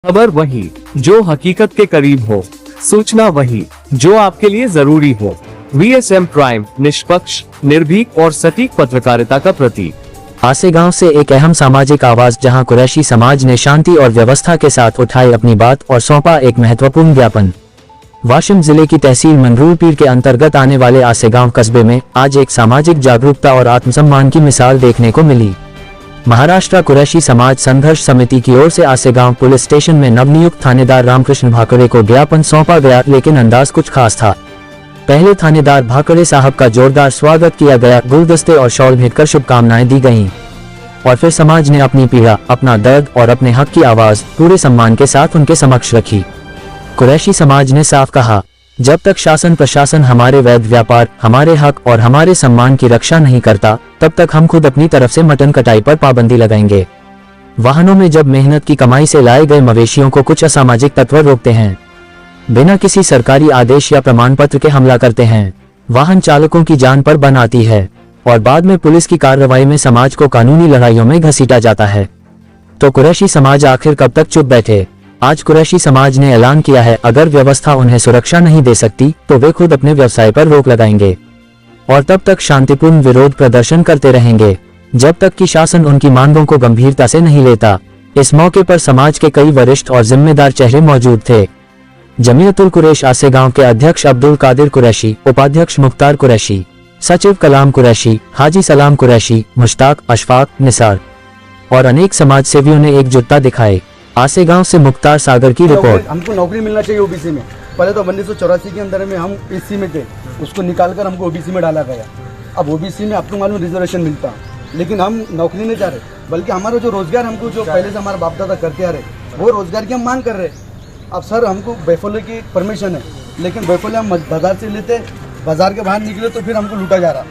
खबर वही जो हकीकत के करीब हो, सूचना वही जो आपके लिए जरूरी हो। VSM प्राइम, निष्पक्ष, निर्भीक और सटीक पत्रकारिता का प्रतीक। आसे गांव से एक अहम सामाजिक आवाज, जहां कुरैशी समाज ने शांति और व्यवस्था के साथ उठाई अपनी बात और सौंपा एक महत्वपूर्ण ज्ञापन। वाशिम जिले की तहसील मंगरूर पीर के अंतर्गत आने वाले आसे गांव कस्बे में आज एक सामाजिक जागरूकता और आत्मसम्मान की मिसाल देखने को मिली। महाराष्ट्र कुरैशी समाज संघर्ष समिति की ओर से आसे गांव पुलिस स्टेशन में नवनियुक्त थानेदार रामकृष्ण भाकरे को ज्ञापन सौंपा गया, लेकिन अंदाज कुछ खास था। पहले थानेदार भाकरे साहब का जोरदार स्वागत किया गया, गुलदस्ते और शॉल भेंटकर शुभकामनाएं दी गईं और फिर समाज ने अपनी पीड़ा, अपना दर्द और अपने हक की आवाज पूरे सम्मान के साथ उनके समक्ष रखी। कुरैशी समाज ने साफ कहा, जब तक शासन प्रशासन हमारे वैध व्यापार, हमारे हक और हमारे सम्मान की रक्षा नहीं करता, तब तक हम खुद अपनी तरफ से मटन कटाई पर पाबंदी लगाएंगे। वाहनों में जब मेहनत की कमाई से लाए गए मवेशियों को कुछ असामाजिक तत्व रोकते हैं, बिना किसी सरकारी आदेश या प्रमाण पत्र के हमला करते हैं, वाहन चालकों की जान पर बन आती है और बाद में पुलिस की कार्रवाई में समाज को कानूनी लड़ाइयों में घसीटा जाता है, तो कुरैशी समाज आखिर कब तक चुप बैठे। आज कुरैशी समाज ने ऐलान किया है, अगर व्यवस्था उन्हें सुरक्षा नहीं दे सकती तो वे खुद अपने व्यवसाय पर रोक लगाएंगे और तब तक शांतिपूर्ण विरोध प्रदर्शन करते रहेंगे, जब तक कि शासन उनकी मांगों को गंभीरता से नहीं लेता। इस मौके पर समाज के कई वरिष्ठ और जिम्मेदार चेहरे मौजूद थे। जमीयतुल कुरैश आसे गांव के अध्यक्ष अब्दुल कादिर कुरैशी, उपाध्यक्ष मुख्तार कुरैशी, सचिव कलाम कुरैशी, हाजी सलाम कुरैशी, मुश्ताक, अशफाक, निसार और अनेक समाज सेवियों ने एकजुटता दिखाई। आसे गांव से मुख्तार सागर की रिपोर्ट। हमको नौकरी मिलना चाहिए ओबीसी में। पहले तो 1984 के अंदर में हम एससी में थे, उसको निकालकर हमको ओबीसी में डाला गया। अब ओबीसी में आपको मालूम रिजर्वेशन मिलता, लेकिन हम नौकरी नहीं चाह रहे, बल्कि हमारा जो रोजगार हमको जो पहले से हमारा बाप दादा करते आ रहे, वो रोजगार की हम मांग कर रहे। अब सर हमको बैफोले की परमिशन है, लेकिन बैफोले हम बाजार से लेते, बाजार के बाहर निकले तो फिर हमको लूटा जा रहा,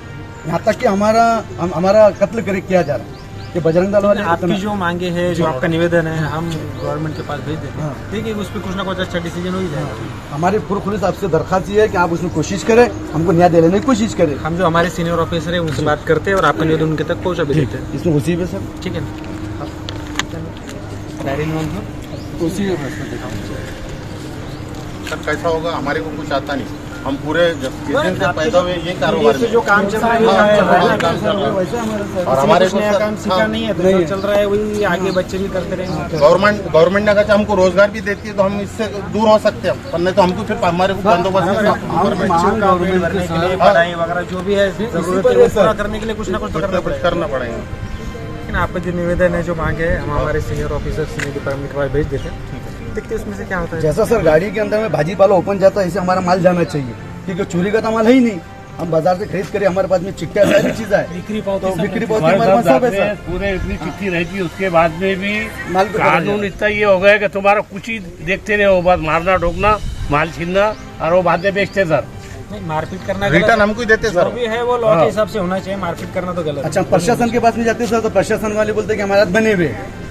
यहाँ तक कि हमारा कत्ल किया जा रहा। कि बजरंग दल वाले आपकी जो मांगे हैं, जो आपका निवेदन है, हम गवर्नमेंट के पास भेज देते हैं, देखिए उस पर कुछ ना कुछ अच्छा डिसीजन हो ही जाएगा। हमारे पुलिस आपसे दरखास्त ये है कि आप उसमें कोशिश करें, हमको न्याय दिलाने की कोशिश करें। हम जो हमारे सीनियर ऑफिसर है उनसे बात करते हैं और आपका निवेदन उनके तक पहुंचा भी देते हैं। इसमें उसी पे सर, ठीक है ना, डायरी उसी सर कैसा होगा, हमारे को कुछ आता नहीं, हम पूरे जिस दिन से पैदा हुए ये कारोबार से जो काम चल रहा है, और हमारे को काम सीखा नहीं है, तो चल रहा है वही आगे बच्चे भी करते रहेंगे। गवर्नमेंट ने कहा हमको रोजगार भी देती है तो हम इससे दूर हो सकते हैं, पर नहीं तो हमको फिर हमारे को बंदोबस्त पढ़ाई वगैरह जो भी है जरूरत है पूरा करने के लिए कुछ ना कुछ करना पड़ेगा। लेकिन आपका जो निवेदन है, जो मांगे है, हम हमारे सीनियर ऑफिसर सीनियर डिपार्टमेंट के पास भेज देते हैं। देखते उसमें से क्या होता है। जैसा सर गाड़ी के अंदर में भाजी पाला ओपन जाता है, ऐसे हमारा माल जाना चाहिए, क्योंकि चोरी का तो माल है ही नहीं। हम बाजार से खरीद करे, हमारे पास में चिट्ठिया सारी चीज है, बिक्री पाओ तो बिक्री पाओ हमारे पास सब है सर। पूरे इतनी चिट्ठी रहती है, उसके बाद में भी कानून इतना ये हो गया कि तुम्हारा कुछ ही देखते रहे, वो बात मारना ठोकना, माल छीनना और वो बातें बेचते सर। नहीं, मारपीट करना रिटर्न हमको ही देते सर, जो भी है वो लॉ के हिसाब से होना चाहिए, मारपीट करना तो गलत। अच्छा, प्रशासन के पास में जाते सर तो प्रशासन वाले बोलते कि हमारे हाथ बने हुए,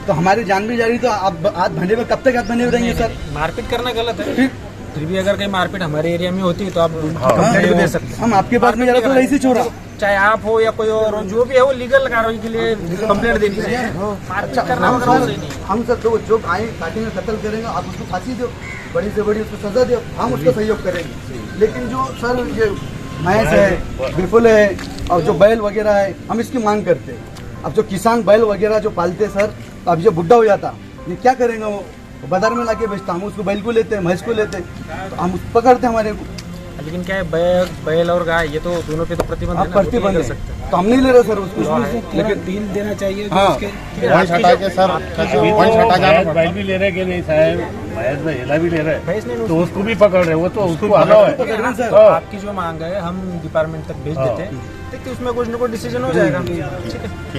तो हमारी जान भी जा रही, तो आप हाथ बने हुए कब तक हाथ बने हुए रहेंगे सर? मारपीट करना गलत है, फिर भी अगर कहीं मारपीट हमारे एरिया में होती है तो आप कंप्लेंट भी दे सकते हैं। हम आपके पास में जा रहे तो ऐसे छोड़ा, चाहे आप हो या कोई और हो, जो भी है वो लीगल कार्रवाई के लिए कंप्लेंट देनी चाहिए। मारपीट करना हम सर तो जो आए काटेंगे, कत्ल करेंगे, आप उसको फांसी दो, बड़ी से बड़ी उसको सजा दो, हम उसका सहयोग करेंगे। लेकिन जो सर ये भैंस है, बिल्कुल है, और जो बैल वगैरह है, हम इसकी मांग करते हैं। अब जो किसान बैल वगैरह जो पालते सर, तो अब जो बुढ़ा हो जाता, ये क्या करेंगे? वो बाजार में लाके बेचता, हम उसको बैल को लेते हैं, भैंस को लेते हैं, तो हम पकड़ते हैं हमारे को। लेकिन क्या है, बैल और गाय ये तो दोनों पे तो प्रतिबंध है, प्रतिबंध है, तो हम नहीं ले रहे सर उसको, लेकिन डील देना चाहिए। वंश हटा के सर, वंश हटा जाना, बैल भी ले रहे कि नहीं साहब, भैंस में हेला भी ले रहे, तो उसको भी पकड़ रहे, वो तो उसको अलाउ है। आपकी जो मांग है हम डिपार्टमेंट तक भेज देते हैं, देखिए उसमें कुछ न कुछ डिसीजन हो जाएगा। ठीक है।